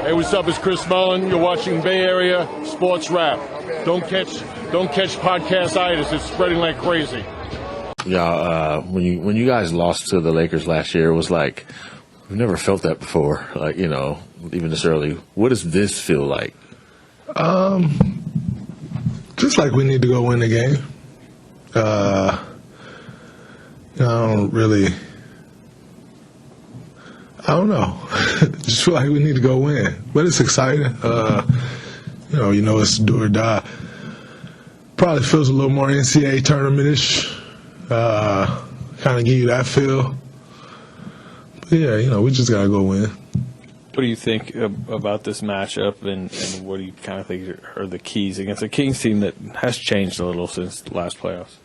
Hey, what's up? It's Chris Mullen. You're watching Bay Area Sports Rap. Don't catch podcast-itis. It's spreading like crazy. Yeah, when you guys lost to the Lakers last year, it was like we've never felt that before. Like, you know, even this early. What does this feel like? Just like we need to go win the game. I don't know. Just feel like we need to go win. But it's exciting. You know, it's do or die. Probably feels a little more NCAA tournament-ish. Kind of give you that feel. But yeah, you know, we just got to go win. What do you think about this matchup, and what do you kind of think are the keys against a Kings team that has changed a little since the last playoffs?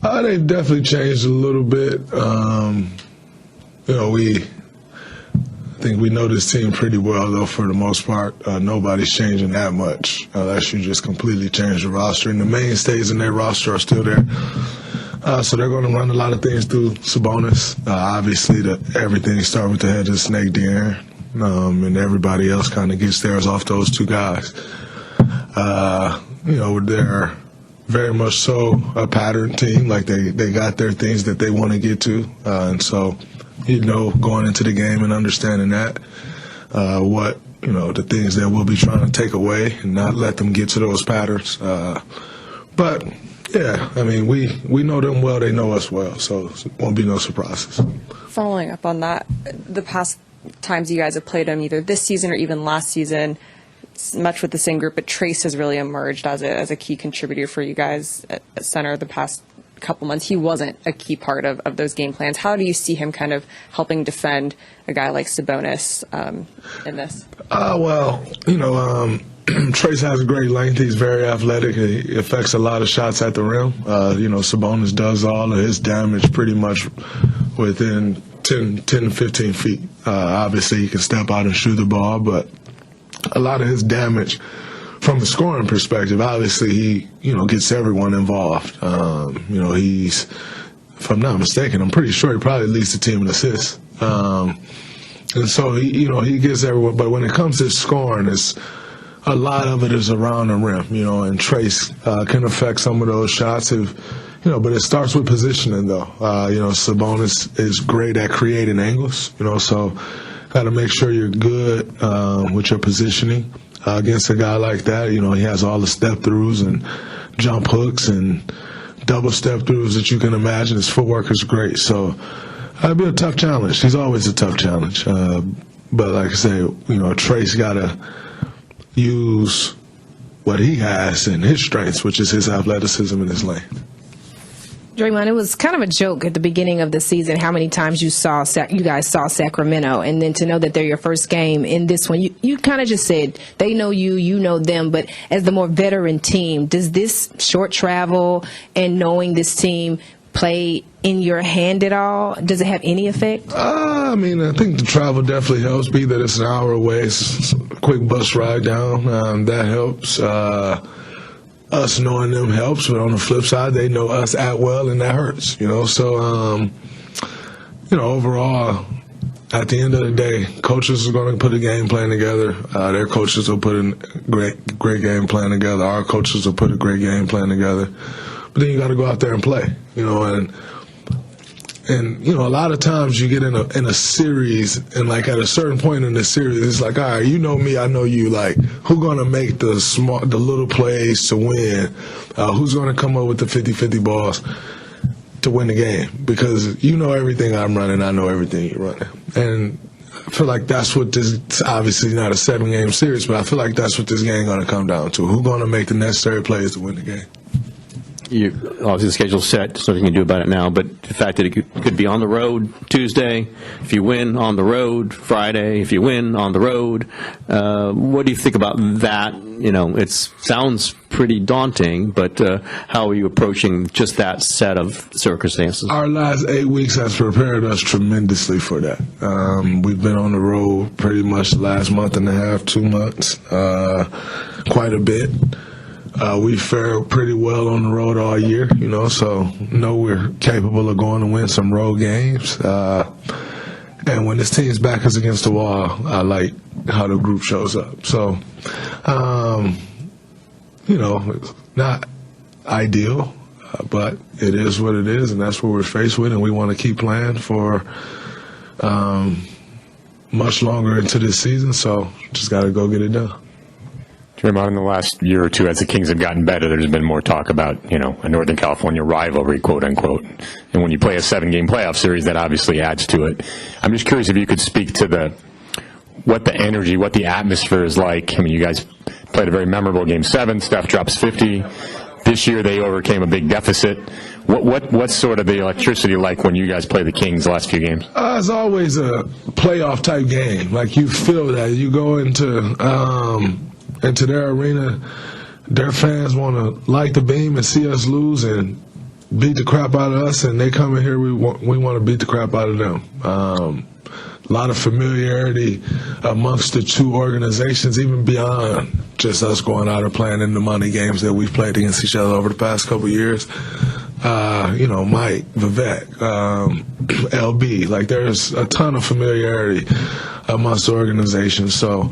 They've definitely changed a little bit. You know, I think we know this team pretty well, though, for the most part. Nobody's changing that much unless you just completely change the roster. And the mainstays in their roster are still there. So they're going to run a lot of things through Sabonis. Obviously, everything starts with the head of the snake, De'Aaron. And everybody else kind of gets theirs off those two guys. You know, they're very much so a pattern team. Like, they got their things that they want to get to. And so, you know, going into the game and understanding that, what, you know, the things that we'll be trying to take away and not let them get to those patterns. But, yeah, I mean, we know them well, they know us well, so it won't be no surprises. Following up on that, the past times you guys have played them, either this season or even last season, it's much with the same group, but Trace has really emerged as a key contributor for you guys at center the past couple months. He wasn't a key part of those game plans. How do you see him kind of helping defend a guy like Sabonis in this? Well, you know, Trace has great length. He's very athletic. He affects a lot of shots at the rim. You know, Sabonis does all of his damage pretty much within 10 to 15 feet. Obviously, he can step out and shoot the ball, but a lot of his damage from a scoring perspective, obviously, he, you know, gets everyone involved. You know, he's, if I'm not mistaken, I'm pretty sure he probably leads the team in assists. And so, he gets everyone. But when it comes to scoring, a lot of it is around the rim, you know, and Trace can affect some of those shots but it starts with positioning, though. You know, Sabonis is great at creating angles, you know, so got to make sure you're good with your positioning against a guy like that. You know, he has all the step-throughs and jump hooks and double step-throughs that you can imagine. His footwork is great, so that'd be a tough challenge. He's always a tough challenge. But like I say, you know, Trace got to use what he has and his strengths, which is his athleticism and his length. Draymond, it was kind of a joke at the beginning of the season how many times you guys saw Sacramento, and then to know that they're your first game in this one, you kind of just said they know you, you know them, but as the more veteran team, does this short travel and knowing this team play in your hand at all? Does it have any effect? I mean, I think the travel definitely helps. Be that it's an hour away, it's a quick bus ride down. That helps. Us knowing them helps, but on the flip side, they know us at well, and that hurts, you know. So, you know, overall, at the end of the day, coaches are going to put a game plan together. Their coaches will put a great game plan together. Our coaches will put a great game plan together. But then you got to go out there and play, you know, and you know, a lot of times you get in a series, and like at a certain point in the series, it's like, all right, you know me, I know you. Like, who's gonna make the little plays to win? Who's gonna come up with the 50-50 balls to win the game? Because you know everything I'm running, I know everything you're running, and I feel like that's what this. It's obviously not a 7-game series, but I feel like that's what this game gonna come down to. Who's gonna make the necessary plays to win the game? Obviously the schedule's set, so nothing you can do about it now, but the fact that it could be on the road Tuesday, if you win on the road Friday, if you win on the road, what do you think about that? You know, it sounds pretty daunting, but how are you approaching just that set of circumstances? Our last 8 weeks has prepared us tremendously for that. We've been on the road pretty much the last month and a half, 2 months, quite a bit. We fared pretty well on the road all year, you know, so know we're capable of going to win some road games. Got And when this team's back is against the wall, I like how the group shows up. So, it's not ideal, but it is what it is, and that's what we're faced with, and we want to keep playing for much longer into this season, so just got to go get it done. Draymond, in the last year or two, as the Kings have gotten better, there's been more talk about, a Northern California rivalry, quote unquote. And when you play a 7-game playoff series, that obviously adds to it. I'm just curious if you could speak to what the energy, what the atmosphere is like. I mean, you guys played a very memorable Game 7. Steph drops 50. This year they overcame a big deficit. What's sort of the electricity like when you guys play the Kings the last few games? It's always a playoff type game. Like, you feel that. You go into their arena, their fans want to light the beam and see us lose and beat the crap out of us, and they come in here, we want to beat the crap out of them. A lot of familiarity amongst the two organizations, even beyond just us going out and playing in the money games that we've played against each other over the past couple of years. Mike, Vivek, LB, like, there's a ton of familiarity amongst the organizations. So,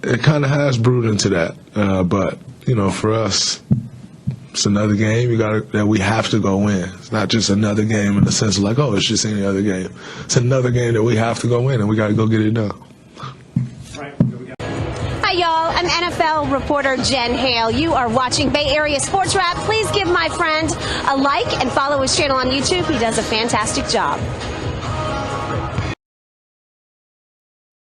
it kind of has brewed into that. But, for us, it's another game that we have to go win. It's not just another game in the sense of like, oh, it's just any other game. It's another game that we have to go win, and we got to go get it done. Hi, y'all. I'm NFL reporter Jen Hale. You are watching Bay Area Sports Wrap. Please give my friend a like and follow his channel on YouTube. He does a fantastic job.